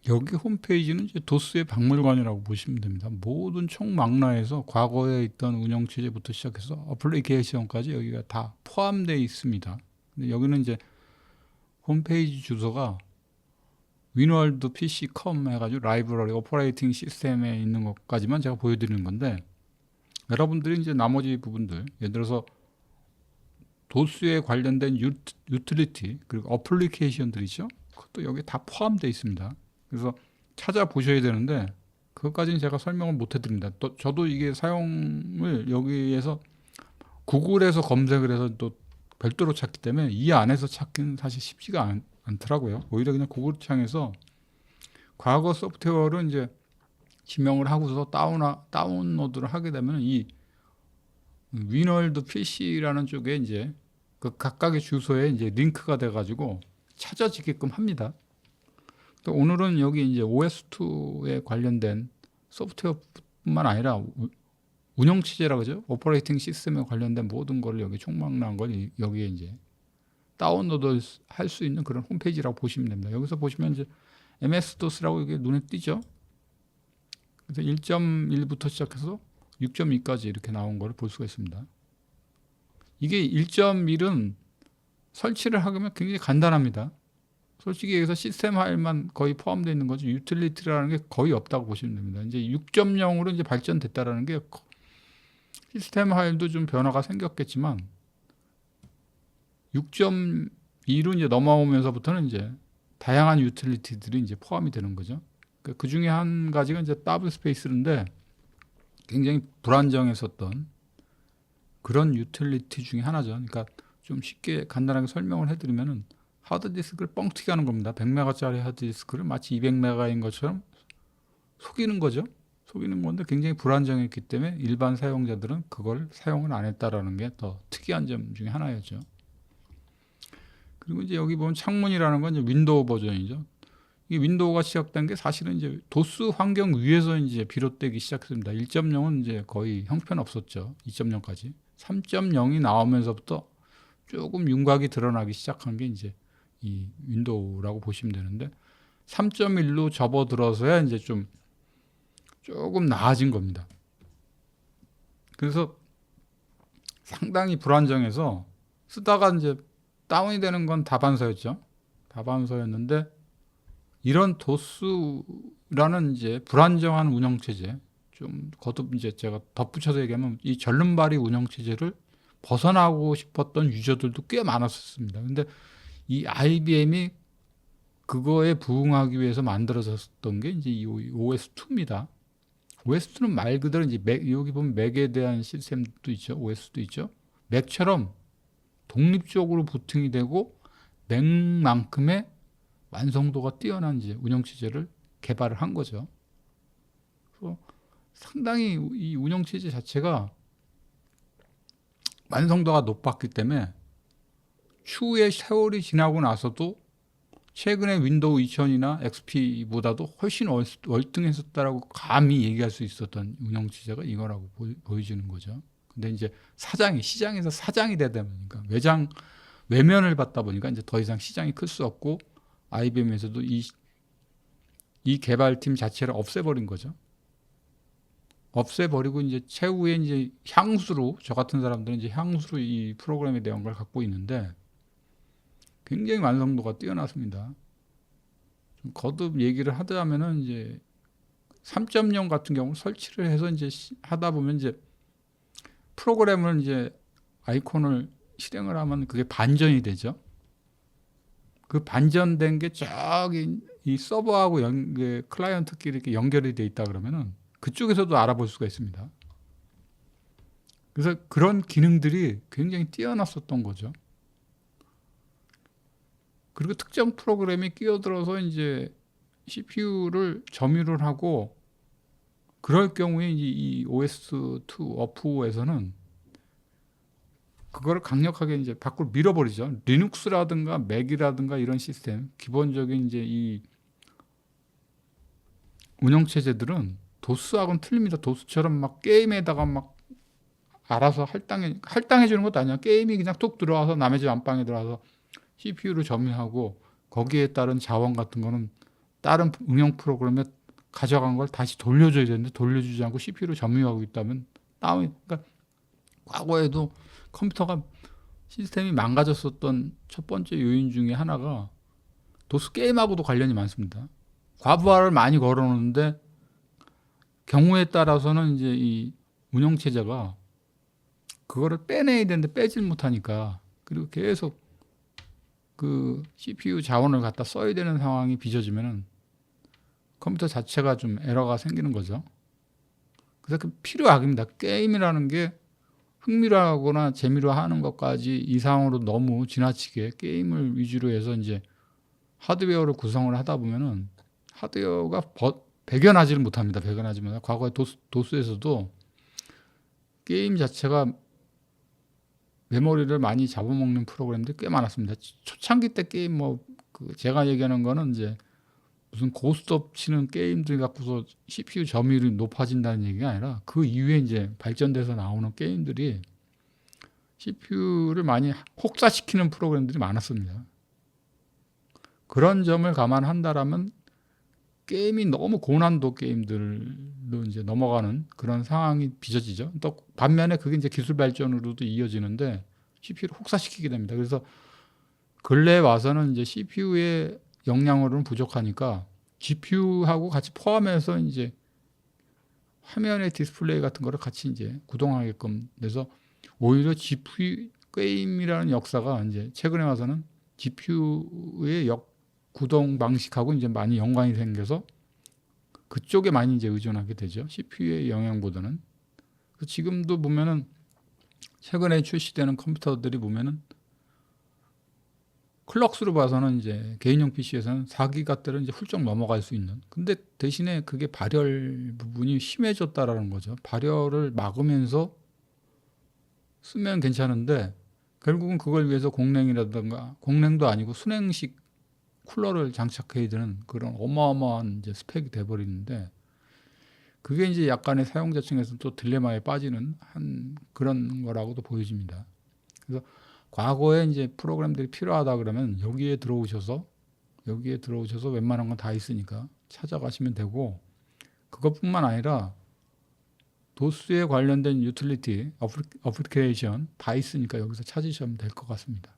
여기 홈페이지는 이제 도스의 박물관이라고 보시면 됩니다. 모든 총망라에서 과거에 있던 운영체제부터 시작해서 어플리케이션까지 여기가 다 포함되어 있습니다. 근데 여기는 이제 홈페이지 주소가 윈월드 pc.com 해가지고 라이브러리 오퍼레이팅 시스템에 있는 것까지만 제가 보여드리는 건데, 여러분들이 이제 나머지 부분들, 예를 들어서 도스에 관련된 유틸리티 그리고 어플리케이션들이죠. 그것도 여기 다 포함되어 있습니다. 그래서 찾아보셔야 되는데 그것까지는 제가 설명을 못 해드립니다. 또 저도 이게 사용을 여기에서 구글에서 검색을 해서 또 별도로 찾기 때문에 이 안에서 찾기는 사실 쉽지가 않더라고요. 오히려 그냥 구글 창에서 과거 소프트웨어를 이제 지명을 하고서 다운로드를 하게 되면 이 윈월드 PC라는 쪽에 이제 그 각각의 주소에 이제 링크가 돼가지고 찾아지게끔 합니다. 또 오늘은 여기 이제 OS2에 관련된 소프트웨어뿐만 아니라 운영체제라고 그러죠. 오퍼레이팅 시스템에 관련된 모든 걸 여기 총망라한 걸 여기에 이제 다운로드 할 수 있는 그런 홈페이지라고 보시면 됩니다. 여기서 보시면 이제 MS-DOS라고 이게 눈에 띄죠. 그래서 1.1부터 시작해서 6.2까지 이렇게 나온 걸 볼 수가 있습니다. 이게 1.1은 설치를 하면 굉장히 간단합니다. 솔직히 여기서 시스템 파일만 거의 포함되어 있는 거죠. 유틸리티라는 게 거의 없다고 보시면 됩니다. 이제 6.0으로 이제 발전됐다라는 게 시스템 파일도 좀 변화가 생겼겠지만 6.2로 이제 넘어오면서부터는 이제 다양한 유틸리티들이 이제 포함이 되는 거죠. 그 중에 한 가지가 이제 더블 스페이스인데 굉장히 불안정했었던 그런 유틸리티 중에 하나죠. 그러니까 좀 쉽게 간단하게 설명을 해드리면은 하드디스크를 뻥튀기 하는 겁니다. 100메가짜리 하드디스크를 마치 200메가인 것처럼 속이는 거죠. 속이는 건데 굉장히 불안정했기 때문에 일반 사용자들은 그걸 사용을 안 했다라는 게 더 특이한 점 중에 하나였죠. 그리고 이제 여기 보면 창문이라는 건 이제 윈도우 버전이죠. 이 윈도우가 시작된 게 사실은 이제 도스 환경 위에서 이제 비롯되기 시작했습니다. 1.0은 이제 거의 형편없었죠. 2.0까지. 3.0이 나오면서부터 조금 윤곽이 드러나기 시작한 게 이제 이 윈도우라고 보시면 되는데 3.1로 접어들어서야 이제 조금 나아진 겁니다. 그래서 상당히 불안정해서 쓰다가 이제 다운이 되는 건 다반사였죠. 다반사였는데 이런 도스라는 이제 불안정한 운영체제, 좀 거듭 이제 제가 덧붙여서 얘기하면 이 절름발이 운영체제를 벗어나고 싶었던 유저들도 꽤 많았었습니다. 근데 이 IBM이 그거에 부응하기 위해서 만들어졌던 게 이제 이 OS2입니다. OS2는 말 그대로 이제 여기 보면 맥에 대한 시스템도 있죠. OS도 있죠. 맥처럼 독립적으로 부팅이 되고 맥만큼의 완성도가 뛰어난 이제 운영체제를 개발을 한 거죠. 그래서 상당히 이 운영체제 자체가 완성도가 높았기 때문에 추후에 세월이 지나고 나서도 최근에 윈도우 2000이나 XP보다도 훨씬 월등했었다라고 감히 얘기할 수 있었던 운영체제가 이거라고 보여지는 거죠. 근데 이제 시장에서 사장이 되다 보니까 외면을 받다 보니까 이제 더 이상 시장이 클 수 없고 IBM에서도 이 개발팀 자체를 없애버린 거죠. 없애버리고 이제 최후에 이제 저 같은 사람들은 이제 향수로 이 프로그램에 대한 걸 갖고 있는데 굉장히 완성도가 뛰어났습니다. 좀 거듭 얘기를 하자면은 이제 3.0 같은 경우 설치를 해서 이제 하다 보면 이제 프로그램을 이제 아이콘을 실행을 하면 그게 반전이 되죠. 그 반전된 게 저기 이 서버하고 클라이언트끼리 이렇게 연결이 돼 있다 그러면은 그쪽에서도 알아볼 수가 있습니다. 그래서 그런 기능들이 굉장히 뛰어났었던 거죠. 그리고 특정 프로그램이 끼어들어서 이제 CPU를 점유를 하고 그럴 경우에 이제 이 OS2 어프에서는 그거를 강력하게 이제 밖으로 밀어버리죠. 리눅스라든가 맥이라든가 이런 시스템, 기본적인 이제 이 운영체제들은 도스하고는 틀립니다. 도스처럼 막 게임에다가 막 알아서 할당해 주는 것도 아니야. 게임이 그냥 툭 들어와서 남의 집 안방에 들어와서 CPU를 점유하고 거기에 따른 자원 같은 거는 다른 응용 프로그램에 가져간 걸 다시 돌려줘야 되는데 돌려주지 않고 CPU를 점유하고 있다면 다운이, 그러니까 과거에도 컴퓨터가 시스템이 망가졌었던 첫 번째 요인 중에 하나가 도스 게임하고도 관련이 많습니다. 과부하를 많이 걸어놓는데 경우에 따라서는 이제 이 운영 체제가 그거를 빼내야 되는데 빼질 못하니까, 그리고 계속 그 CPU 자원을 갖다 써야 되는 상황이 빚어지면은 컴퓨터 자체가 좀 에러가 생기는 거죠. 그래서 그 필요악입니다. 게임이라는 게 흥미로하거나 재미로 하는 것까지 이상으로 너무 지나치게 게임을 위주로 해서 이제 하드웨어를 구성을 하다 보면은 하드웨어가 배견하지를 못합니다. 배견하지 못합니다. 과거에 도스에서도 게임 자체가 메모리를 많이 잡아먹는 프로그램들이 꽤 많았습니다. 초창기 때 게임 그 제가 얘기하는 거는 이제 무슨 고스톱 치는 게임들 갖고서 CPU 점유율이 높아진다는 얘기가 아니라 그 이후에 이제 발전돼서 나오는 게임들이 CPU를 많이 혹사시키는 프로그램들이 많았습니다. 그런 점을 감안한다라면 게임이 너무 고난도 게임들로 이제 넘어가는 그런 상황이 빚어지죠. 또 반면에 그게 이제 기술 발전으로도 이어지는데 CPU를 혹사시키게 됩니다. 그래서 근래에 와서는 이제 CPU의 역량으로는 부족하니까 GPU하고 같이 포함해서 이제 화면의 디스플레이 같은 거를 같이 이제 구동하게끔 돼서 오히려 GPU 게임이라는 역사가 이제 최근에 와서는 GPU의 구동 방식하고 이제 많이 연관이 생겨서 그쪽에 많이 이제 의존하게 되죠. CPU의 영향보다는. 지금도 보면은 최근에 출시되는 컴퓨터들이 보면은 클럭수로 봐서는 이제 개인용 PC에서는 4기가대를 이제 훌쩍 넘어갈 수 있는. 근데 대신에 그게 발열 부분이 심해졌다라는 거죠. 발열을 막으면서 쓰면 괜찮은데 결국은 그걸 위해서 공랭이라든가, 공랭도 아니고 순행식 쿨러를 장착해야 되는 그런 어마어마한 이제 스펙이 돼버리는데, 그게 이제 약간의 사용자층에서 또 딜레마에 빠지는 한 그런 거라고도 보여집니다. 그래서 과거에 이제 프로그램들이 필요하다 그러면 여기에 들어오셔서 웬만한 건 다 있으니까 찾아가시면 되고, 그것뿐만 아니라 도스에 관련된 유틸리티, 어플리케이션 다 있으니까 여기서 찾으시면 될 것 같습니다.